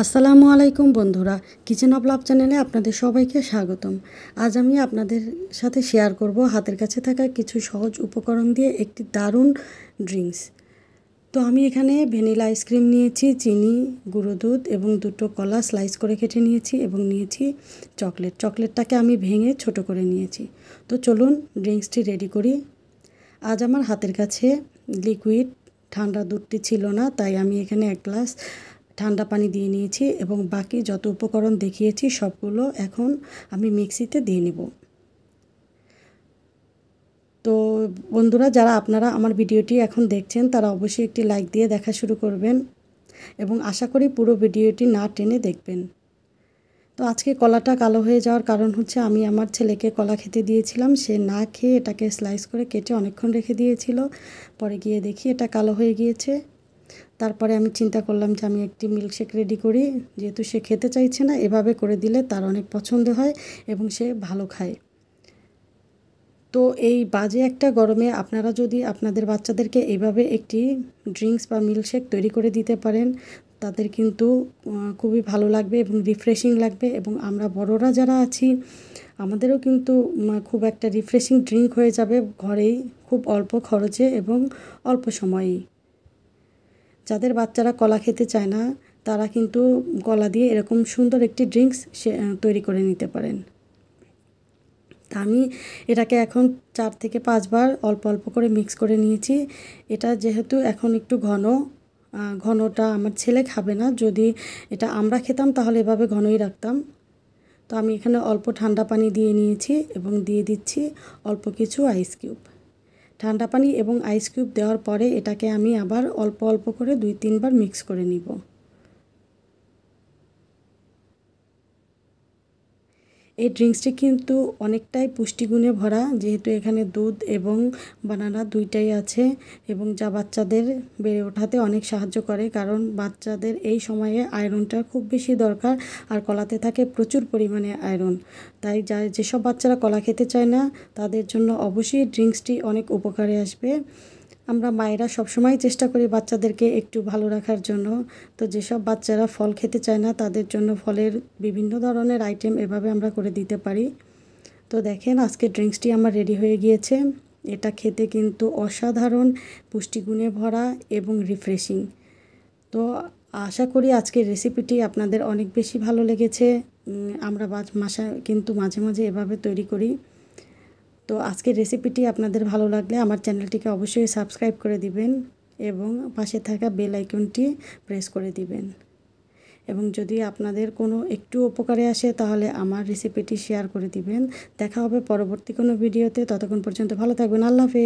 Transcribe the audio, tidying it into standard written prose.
আসসালামু আলাইকুম বন্ধুরা, কিচেন অফ লাভ চ্যানেলে আপনাদের সবাইকে স্বাগতম। আজ আমি আপনাদের সাথে শেয়ার করব হাতের কাছে থাকা কিছু সহজ উপকরণ দিয়ে একটি দারুণ ড্রিঙ্কস। তো আমি এখানে ভ্যানিলা আইসক্রিম নিয়েছি, চিনি, গুঁড়ো দুধ এবং দুটো কলা স্লাইস করে কেটে নিয়েছি এবং নিয়েছি চকলেটটাকে আমি ভেঙে ছোট করে নিয়েছি। তো চলুন ড্রিঙ্কসটি রেডি করি। আজ আমার হাতের কাছে লিকুইড ঠান্ডা দুধটি ছিল না, তাই আমি এখানে 1 গ্লাস ঠান্ডা পানি দিয়ে নিয়েছি এবং বাকি যত উপকরণ দেখিয়েছি সবগুলো এখন আমি মিক্সিতে দিয়ে নেব। তো বন্ধুরা, যারা আপনারা আমার ভিডিওটি এখন দেখছেন তারা অবশ্যই একটি লাইক দিয়ে দেখা শুরু করবেন এবং আশা করি পুরো ভিডিওটি না টেনে দেখবেন। তো আজকে কলাটা কালো হয়ে যাওয়ার কারণ হচ্ছে আমি আমার ছেলেকে কলা খেতে দিয়েছিলাম, সে না খেয়ে এটাকে স্লাইস করে কেটে অনেকক্ষণ রেখে দিয়েছিল। পরে গিয়ে দেখি এটা কালো হয়ে গিয়েছে। তারপরে আমি চিন্তা করলাম যে আমি একটি মিল্কশেক রেডি করি, যেহেতু সে খেতে চাইছে না, এভাবে করে দিলে তার অনেক পছন্দ হয় এবং সে ভালো খায়। তো এই বাজে একটা গরমে আপনারা যদি আপনাদের বাচ্চাদেরকে এইভাবে একটি ড্রিঙ্কস বা মিল্কশেক তৈরি করে দিতে পারেন, তাদের কিন্তু খুবই ভালো লাগবে এবং রিফ্রেশিং লাগবে, এবং আমরা বড়রা যারা আছি আমাদেরও কিন্তু খুব একটা রিফ্রেশিং ড্রিঙ্ক হয়ে যাবে ঘরেই, খুব অল্প খরচে এবং অল্প সময়েই। যাদের বাচ্চারা কলা খেতে চায় না তারা কিন্তু কলা দিয়ে এরকম সুন্দর একটি ড্রিঙ্কস তৈরি করে নিতে পারেন। তা আমি এটাকে এখন 4 থেকে 5 বার অল্প অল্প করে মিক্স করে নিয়েছি। এটা যেহেতু এখন একটু ঘনটা আমার ছেলে খাবে না, যদি এটা আমরা খেতাম তাহলে এভাবে ঘনই রাখতাম। তো আমি এখানে অল্প ঠান্ডা পানি দিয়ে নিয়েছি এবং দিয়ে দিচ্ছি অল্প কিছু আইস কিউব। ঠান্ডা পানি এবং আইস কিউব দেওয়ার পরে এটাকে আমি আবার অল্প অল্প করে 2-3 বার মিক্স করে নিব। এই ড্রিঙ্কসটি কিন্তু অনেকটাই পুষ্টিগুণে ভরা, যেহেতু এখানে দুধ এবং বানানা দুইটাই আছে, এবং যা বাচ্চাদের বেড়ে ওঠাতে অনেক সাহায্য করে, কারণ বাচ্চাদের এই সময়ে আয়রনটা খুব বেশি দরকার, আর কলাতে থাকে প্রচুর পরিমাণে আয়রন। তাই যেসব বাচ্চারা কলা খেতে চায় না তাদের জন্য অবশ্যই ড্রিঙ্কসটি অনেক উপকারে আসবে। আমরা মায়েরা সবসময় চেষ্টা করি বাচ্চাদেরকে একটু ভালো রাখার জন্য। তো যেসব বাচ্চারা ফল খেতে চায় না তাদের জন্য ফলের বিভিন্ন ধরনের আইটেম এভাবে আমরা করে দিতে পারি। তো দেখেন, আজকে ড্রিঙ্কসটি আমার রেডি হয়ে গিয়েছে। এটা খেতে কিন্তু অসাধারণ পুষ্টিগুণে ভরা এবং রিফ্রেশিং। তো আশা করি আজকের রেসিপিটি আপনাদের অনেক বেশি ভালো লেগেছে। আমরা কিন্তু মাঝে মাঝে এভাবে তৈরি করি। তো আজকের রেসিপিটি আপনাদের ভালো লাগলে আমার চ্যানেলটিকে অবশ্যই সাবস্ক্রাইব করে দিবেন এবং পাশে থাকা বেল আইকনটি প্রেস করে দিবেন। এবং যদি আপনাদের কোনো একটু উপকারে আসে তাহলে আমার রেসিপিটি শেয়ার করে দিবেন। দেখা হবে পরবর্তী কোনো ভিডিওতে। ততক্ষণ পর্যন্ত ভালো থাকবেন। আল্লাহ হাফেজ।